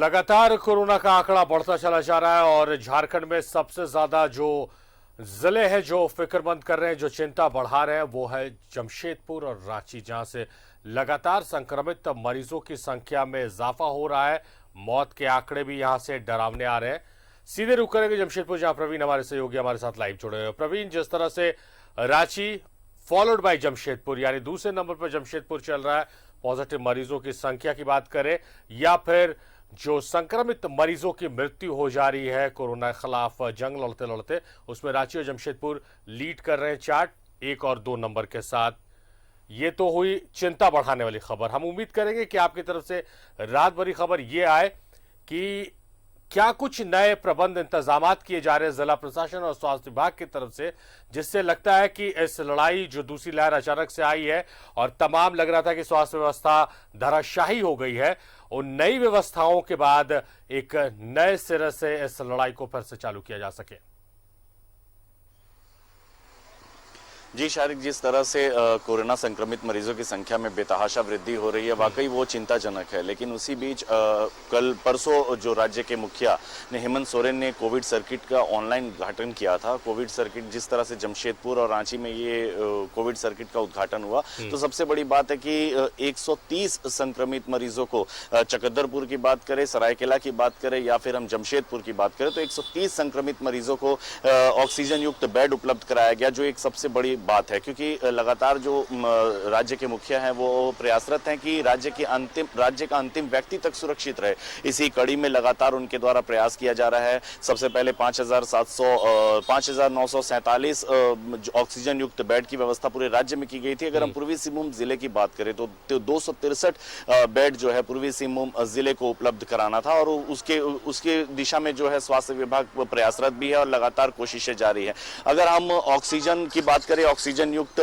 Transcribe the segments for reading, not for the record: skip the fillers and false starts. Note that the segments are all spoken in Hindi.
लगातार कोरोना का आंकड़ा बढ़ता चला जा रहा है और झारखंड में सबसे ज्यादा जो जिले हैं जो फिक्रमंद कर रहे हैं, जो चिंता बढ़ा रहे हैं, वो है जमशेदपुर और रांची, जहां से लगातार संक्रमित मरीजों की संख्या में इजाफा हो रहा है। मौत के आंकड़े भी यहां से डरावने आ रहे हैं। सीधे रुक करेंगे जमशेदपुर, जहां प्रवीण हमारे सहयोगी हमारे साथ लाइव जुड़े हुए हैं। प्रवीण, जिस तरह से रांची फॉलोड बाय जमशेदपुर, यानी दूसरे नंबर पर जमशेदपुर चल रहा है पॉजिटिव मरीजों की संख्या की बात करें, या फिर जो संक्रमित मरीजों की मृत्यु हो जा रही है कोरोना के खिलाफ जंग लड़ते लड़ते, उसमें रांची और जमशेदपुर लीड कर रहे हैं चार्ट 1 और 2 नंबर के साथ। ये तो हुई चिंता बढ़ाने वाली खबर। हम उम्मीद करेंगे कि आपकी तरफ से रात भरी खबर ये आए कि क्या कुछ नए प्रबंध इंतजामात किए जा रहे हैं जिला प्रशासन और स्वास्थ्य विभाग की तरफ से, जिससे लगता है कि इस लड़ाई जो दूसरी लहर अचानक से आई है और तमाम लग रहा था कि स्वास्थ्य व्यवस्था धराशायी हो गई है, उन नई व्यवस्थाओं के बाद एक नए सिरे से इस लड़ाई को फिर से चालू किया जा सके। जी शारिक, जिस तरह से कोरोना संक्रमित मरीजों की संख्या में बेतहाशा वृद्धि हो रही है, वाकई वो चिंताजनक है। लेकिन उसी बीच कल परसों जो राज्य के मुखिया ने हेमंत सोरेन ने कोविड सर्किट का ऑनलाइन उद्घाटन किया था। कोविड सर्किट जिस तरह से जमशेदपुर और रांची में ये कोविड सर्किट का उद्घाटन हुआ, तो सबसे बड़ी बात है कि 130 संक्रमित मरीजों को, चकदरपुर की बात करें, सरायकेला की बात करें या फिर हम जमशेदपुर की बात करें, तो 130 संक्रमित मरीजों को ऑक्सीजन युक्त बेड उपलब्ध कराया गया, जो एक सबसे बड़ी बात है। क्योंकि लगातार जो राज्य के मुखिया हैं वो प्रयासरत हैं कि राज्य का अंतिम व्यक्ति तक सुरक्षित रहे। इसी कड़ी में लगातार उनके द्वारा प्रयास किया जा रहा है। सबसे पहले 5,947 ऑक्सीजन युक्त बेड की व्यवस्था पूरे राज्य में की गई थी। अगर हम पूर्वी सिंहभूम जिले की बात करें तो 263 बेड जो है पूर्वी सिंहभूम जिले को उपलब्ध कराना था, और उसके दिशा में जो है स्वास्थ्य विभाग प्रयासरत भी है और लगातार कोशिशें जारी है। अगर हम ऑक्सीजन की बात करें, ऑक्सीजन युक्त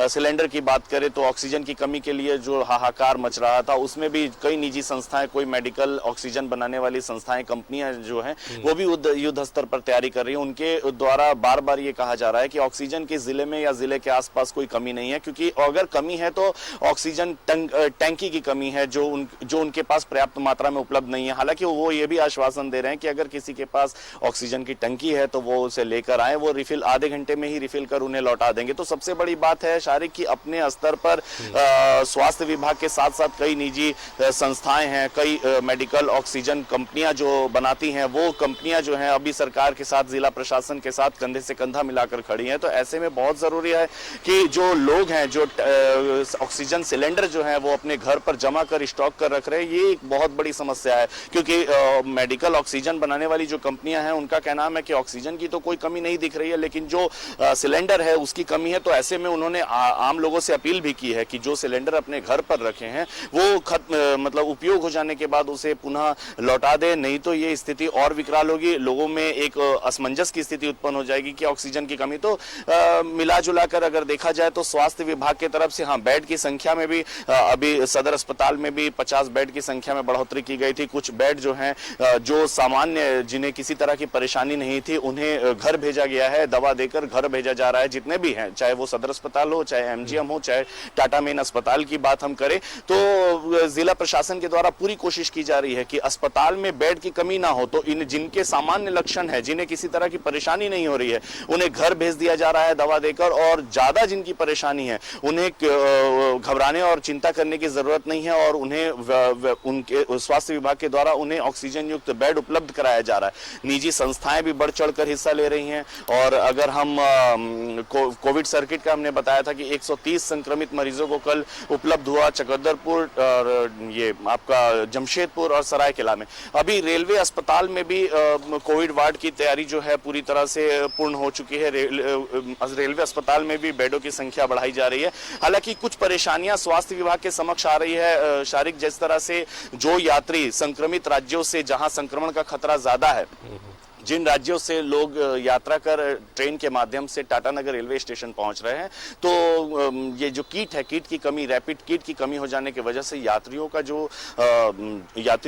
सिलेंडर की बात करें, तो ऑक्सीजन की कमी के लिए जो हाहाकार मच रहा था, उसमें भी कई निजी संस्थाएं, कोई मेडिकल ऑक्सीजन बनाने वाली संस्थाएं, कंपनियां जो हैं वो भी युद्ध स्तर पर तैयारी कर रही हैं। उनके द्वारा बार बार ये कहा जा रहा है कि ऑक्सीजन के जिले में या जिले के आसपास कोई कमी नहीं है, क्योंकि अगर कमी है तो ऑक्सीजन टैंकी की कमी है जो उनके पास पर्याप्त मात्रा में उपलब्ध नहीं है। हालांकि वो ये भी आश्वासन दे रहे हैं कि अगर किसी के पास ऑक्सीजन की टंकी है तो वो उसे लेकर आए, वो रिफिल आधे घंटे में ही रिफिल कर उन्हें लौटा देंगे। तो सबसे बड़ी बात है शारिक कि अपने स्तर पर स्वास्थ्य विभाग के साथ साथ कई निजी संस्थाएं हैं, कई मेडिकल ऑक्सीजन कंपनियां जो बनाती हैं, वो कंपनियां जो हैं अभी सरकार के साथ, जिला प्रशासन के साथ कंधे से कंधा मिलाकर खड़ी हैं। तो ऐसे में बहुत जरूरी है कि जो लोग हैं, जो ऑक्सीजन सिलेंडर जो है वो अपने घर पर जमा कर स्टॉक कर रख रहे हैं, ये एक बहुत बड़ी समस्या है। क्योंकि मेडिकल ऑक्सीजन बनाने वाली जो कंपनियां हैं उनका कहना है कि ऑक्सीजन की तो कोई कमी नहीं दिख रही है, लेकिन जो सिलेंडर है उसकी कमी है। तो ऐसे में उन्होंने आम लोगों से अपील भी की है कि जो सिलेंडर अपने घर पर रखे हैं वो मतलब उपयोग हो जाने के बाद उसे पुनः लौटा दे, नहीं तो ये स्थिति और विकराल होगी। लोगों में एक असमंजस की स्थिति उत्पन्न हो जाएगी कि ऑक्सीजन की कमी। तो मिला जुला कर अगर देखा जाए तो स्वास्थ्य विभाग की तरफ से हाँ, बेड की संख्या में भी अभी सदर अस्पताल में भी 50 बेड की संख्या में बढ़ोतरी की गई थी। कुछ बेड जो हैं जो सामान्य, जिन्हें किसी तरह की परेशानी नहीं थी, उन्हें घर भेजा गया है, दवा देकर घर भेजा जा रहा है। जितने भी हैं, चाहे वो सदर अस्पताल हो, चाहे एमजीएम हो, चाहे टाटा मेन अस्पताल की बात हम करें, तो जिला प्रशासन के द्वारा पूरी कोशिश की जा रही है कि अस्पताल में बेड की कमी ना हो। तो इन जिनके सामान्य लक्षण है, जिन्हें किसी तरह की परेशानी नहीं हो रही है, उन्हें घर भेज दिया जा रहा है दवा देकर, और ज्यादा जिनकी परेशानी है उन्हें घबराने और चिंता करने की जरूरत नहीं है, और उन्हें उनके स्वास्थ्य विभाग के द्वारा उन्हें ऑक्सीजन युक्त बेड उपलब्ध कराया जा रहा है। निजी संस्थाएं भी बढ़ चढ़कर हिस्सा ले रही हैं। और अगर हम कोविड सर्किट का हमने बताया था कि 130 संक्रमित मरीजों को कल उपलब्ध हुआ चकदरपुर और ये आपका जमशेदपुर और सरायकेला में। अभी रेलवे अस्पताल में भी कोविड वार्ड की तैयारी जो है पूरी तरह से पूर्ण हो चुकी है। रेलवे अस्पताल में भी बेडों की संख्या बढ़ाई जा रही है। हालांकि कुछ परेशानियां स्वास्थ्य विभाग के समक्ष आ रही है शारिक, जिस तरह से जो यात्री संक्रमित राज्यों से, जहां संक्रमण का खतरा ज्यादा है, जिन राज्यों से लोग यात्रा कर ट्रेन के माध्यम से टाटानगर रेलवे स्टेशन पहुंच रहे हैं, तो ये जो किट है, किट की कमी, रैपिड किट की कमी हो जाने की वजह से यात्रियों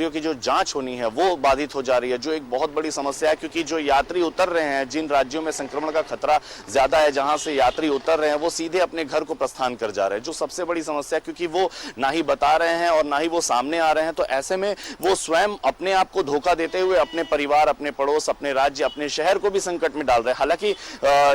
की जो जांच होनी है वो बाधित हो जा रही है, जो एक बहुत बड़ी समस्या है। क्योंकि जो यात्री उतर रहे हैं, जिन राज्यों में संक्रमण का खतरा ज्यादा है, जहां से यात्री उतर रहे हैं, वो सीधे अपने घर को प्रस्थान कर जा रहे हैं, जो सबसे बड़ी समस्या है। क्योंकि वो ना ही बता रहे हैं और ना ही वो सामने आ रहे हैं, तो ऐसे में वो स्वयं अपने आप को धोखा देते हुए अपने परिवार, अपने पड़ोस, अपने राज्य, अपने शहर को भी संकट में डाल रहे हैं। हालांकि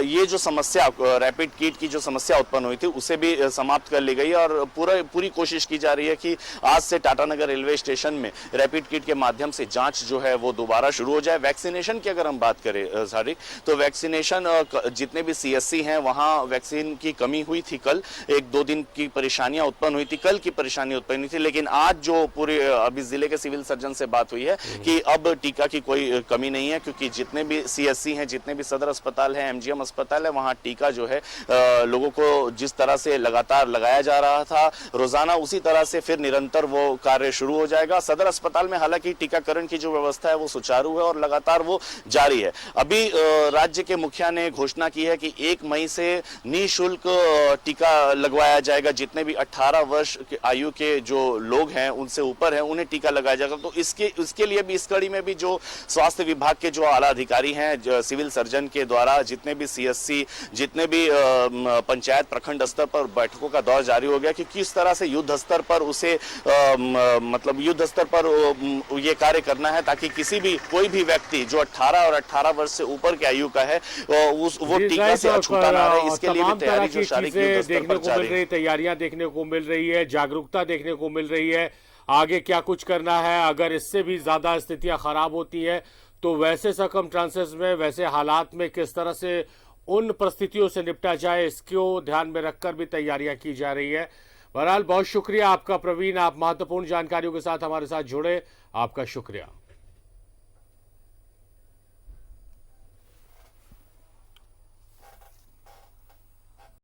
ये जो समस्या, रैपिड किट की जो समस्या उत्पन्न हुई थी, उसे भी समाप्त कर ली गई है और पूरी कोशिश की जा रही है कि आज से टाटानगर रेलवे स्टेशन में रैपिड किट के माध्यम से जांच जो है वो दोबारा शुरू हो जाए। वैक्सीनेशन की अगर हम बात करें सारिक, तो वैक्सीनेशन जितने भी सीएससी हैं वहां वैक्सीन की कमी हुई थी। कल 1-2 दिन की परेशानियां उत्पन्न हुई थी, कल की परेशानी उत्पन्न हुई थी, लेकिन आज जो पूरे अभी जिले के सिविल सर्जन से बात हुई है कि अब टीका की कोई कमी नहीं है, क्योंकि जितने भी सीएससी हैं, जितने भी सदर अस्पताल है, एमजीएम अस्पताल है, वहां टीका जो है लोगों को जिस तरह से लगातार लगाया जा रहा था रोजाना, उसी तरह से फिर निरंतर वो कार्य शुरू हो जाएगा। सदर अस्पताल में हालांकि टीकाकरण की जो व्यवस्था है वो सुचारू है और लगातार वो जारी है। अभी राज्य के मुखिया ने घोषणा की है कि 1 मई से निःशुल्क टीका लगवाया जाएगा। जितने भी 18 वर्ष की आयु के जो लोग हैं, उनसे ऊपर हैं, उन्हें टीका लगाया जाएगा। तो इसके लिए भी, इस कड़ी में भी जो स्वास्थ्य विभाग के जो आला अधिकारी हैं, सिविल सर्जन के द्वारा जितने भी सीएससी, जितने भी पंचायत प्रखंड स्तर पर बैठकों का दौर जारी हो गया कि किस तरह से युद्ध स्तर पर उसे मतलब युद्ध स्तर पर ये कार्य करना है, ताकि कोई भी व्यक्ति जो 18 और 18 वर्ष से ऊपर की आयु का है वो टीका से अछूता ना रहे। इसके लिए भी तैयारी जो शारीरिक युद्ध स्तर पर जारी है, तैयारियां देखने को मिल रही है, जागरूकता देखने को मिल रही है। आगे क्या कुछ करना है, अगर इससे भी ज्यादा स्थितियां खराब होती है तो वैसे सर्कमस्टांसेस में, वैसे हालात में किस तरह से उन परिस्थितियों से निपटा जाए, इसको ध्यान में रखकर भी तैयारियां की जा रही है। बहरहाल बहुत शुक्रिया आपका प्रवीण, आप महत्वपूर्ण जानकारियों के साथ हमारे साथ जुड़े, आपका शुक्रिया।